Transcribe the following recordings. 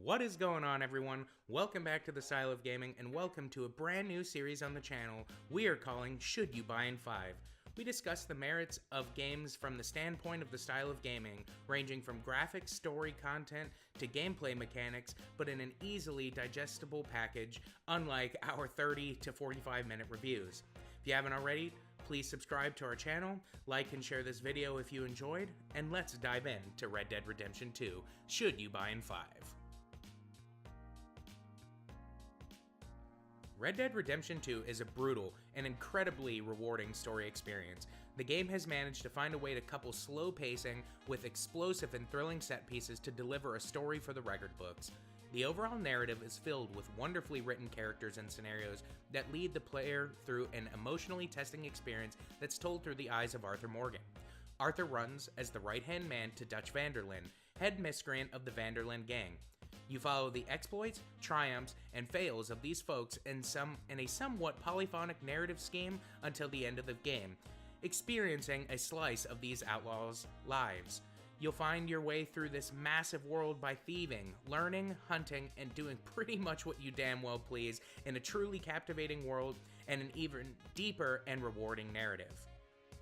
What is going on, everyone? Welcome back to the Style of Gaming, and welcome to a brand new series on the channel we are calling Should You Buy in 5. We discuss the merits of games from the standpoint of the style of gaming, ranging from graphics, story content, to gameplay mechanics, but in an easily digestible package, unlike our 30 to 45 minute reviews. If you haven't already, please subscribe to our channel, like and share this video if you enjoyed, and let's dive in to Red Dead Redemption 2, Should You Buy in 5. Red Dead Redemption 2 is a brutal and incredibly rewarding story experience. The game has managed to find a way to couple slow pacing with explosive and thrilling set pieces to deliver a story for the record books. The overall narrative is filled with wonderfully written characters and scenarios that lead the player through an emotionally testing experience that's told through the eyes of Arthur Morgan. Arthur runs as the right-hand man to Dutch van der Linde, head miscreant of the Van der Linde gang. You follow the exploits, triumphs, and fails of these folks in a somewhat polyphonic narrative scheme until the end of the game, experiencing a slice of these outlaws' lives. You'll find your way through this massive world by thieving, learning, hunting, and doing pretty much what you damn well please in a truly captivating world and an even deeper and rewarding narrative.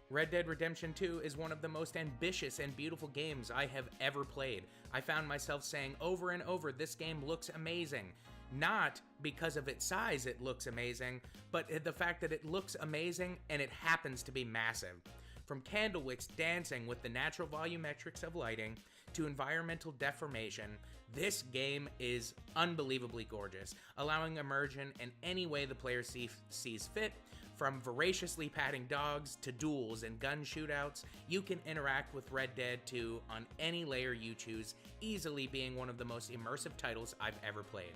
Red Dead Redemption 2 is one of the most ambitious and beautiful games I have ever played. I found myself saying over and over, this game looks amazing. Not because of its size it looks amazing, but the fact that it looks amazing and it happens to be massive. From candlewicks dancing with the natural volumetrics of lighting to environmental deformation, this game is unbelievably gorgeous, allowing immersion in any way the player sees fit. From voraciously patting dogs to duels and gun shootouts, you can interact with Red Dead 2 on any layer you choose, easily being one of the most immersive titles I've ever played.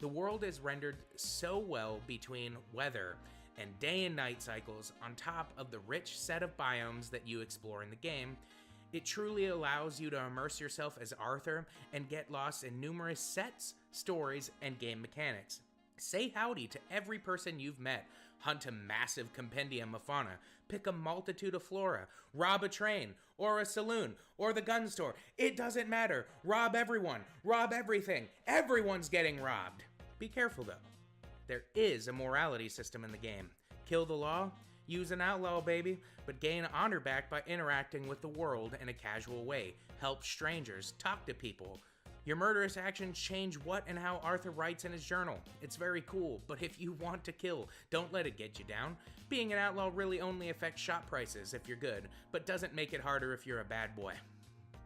The world is rendered so well between weather and day and night cycles on top of the rich set of biomes that you explore in the game. It truly allows you to immerse yourself as Arthur and get lost in numerous sets, stories, and game mechanics. Say howdy to every person you've met, hunt a massive compendium of fauna, pick a multitude of flora, rob a train, or a saloon, or the gun store. It doesn't matter. Rob everyone. Rob everything. Everyone's getting robbed. Be careful though. There is a morality system in the game. Kill the law, use an outlaw, baby, but gain honor back by interacting with the world in a casual way. Help strangers, talk to people. Your murderous actions change what and how Arthur writes in his journal. It's very cool, but if you want to kill, don't let it get you down. Being an outlaw really only affects shop prices if you're good, but doesn't make it harder if you're a bad boy.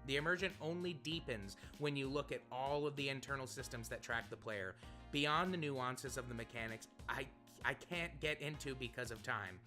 The immersion only deepens when you look at all of the internal systems that track the player. Beyond the nuances of the mechanics, I can't get into because of time.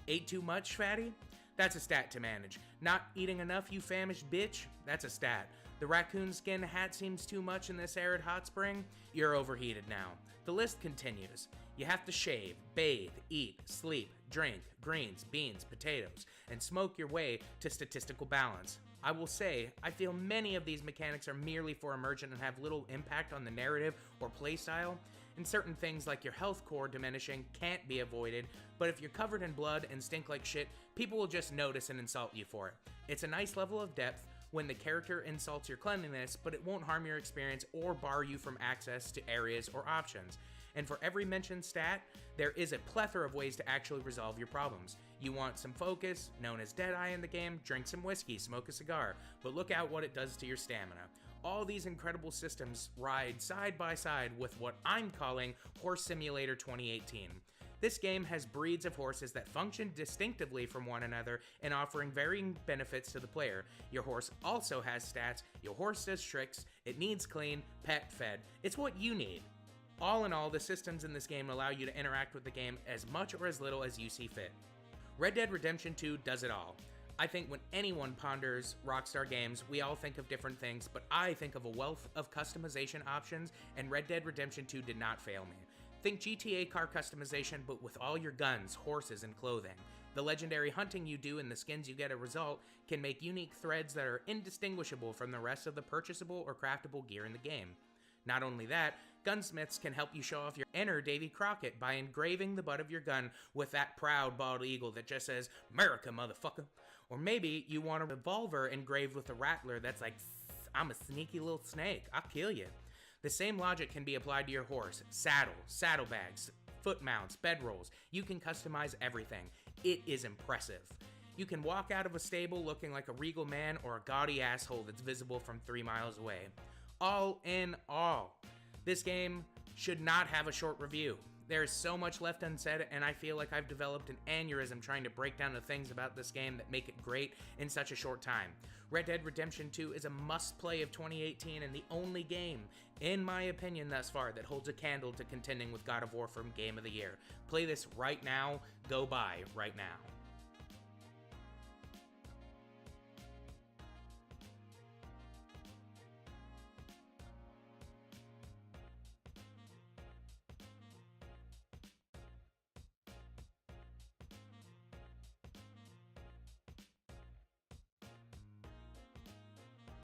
Ate too much, fatty? That's a stat to manage. Not eating enough, you famished bitch? That's a stat. The raccoon skin hat seems too much in this arid hot spring? You're overheated now. The list continues. You have to shave, bathe, eat, sleep, drink, greens, beans, potatoes, and smoke your way to statistical balance. I will say, I feel many of these mechanics are merely for immersion and have little impact on the narrative or playstyle, and certain things like your health core diminishing can't be avoided, but if you're covered in blood and stink like shit, people will just notice and insult you for it. It's a nice level of depth when the character insults your cleanliness, but it won't harm your experience or bar you from access to areas or options. And for every mentioned stat, there is a plethora of ways to actually resolve your problems. You want some focus, known as Deadeye in the game, drink some whiskey, smoke a cigar, but look out what it does to your stamina. All these incredible systems ride side by side with what I'm calling Horse Simulator 2018. This game has breeds of horses that function distinctively from one another and offering varying benefits to the player. Your horse also has stats, your horse does tricks, it needs clean, pet fed. It's what you need. All in all, the systems in this game allow you to interact with the game as much or as little as you see fit. Red Dead Redemption 2 does it all. I think when anyone ponders Rockstar games, we all think of different things, but I think of a wealth of customization options, and Red Dead Redemption 2 did not fail me. Think GTA car customization, but with all your guns, horses, and clothing. The legendary hunting you do and the skins you get as a result can make unique threads that are indistinguishable from the rest of the purchasable or craftable gear in the game. Not only that, gunsmiths can help you show off your inner Davy Crockett by engraving the butt of your gun with that proud bald eagle that just says, "America, motherfucker." Or maybe you want a revolver engraved with a rattler that's like, "I'm a sneaky little snake, I'll kill you." The same logic can be applied to your horse, saddle, saddlebags, foot mounts, bedrolls. You can customize everything. It is impressive. You can walk out of a stable looking like a regal man or a gaudy asshole that's visible from 3 miles away. All in all, this game should not have a short review. There is so much left unsaid, and I feel like I've developed an aneurysm trying to break down the things about this game that make it great in such a short time. Red Dead Redemption 2 is a must-play of 2018 and the only game, in my opinion thus far, that holds a candle to contending with God of War for Game of the Year. Play this right now. Go buy right now.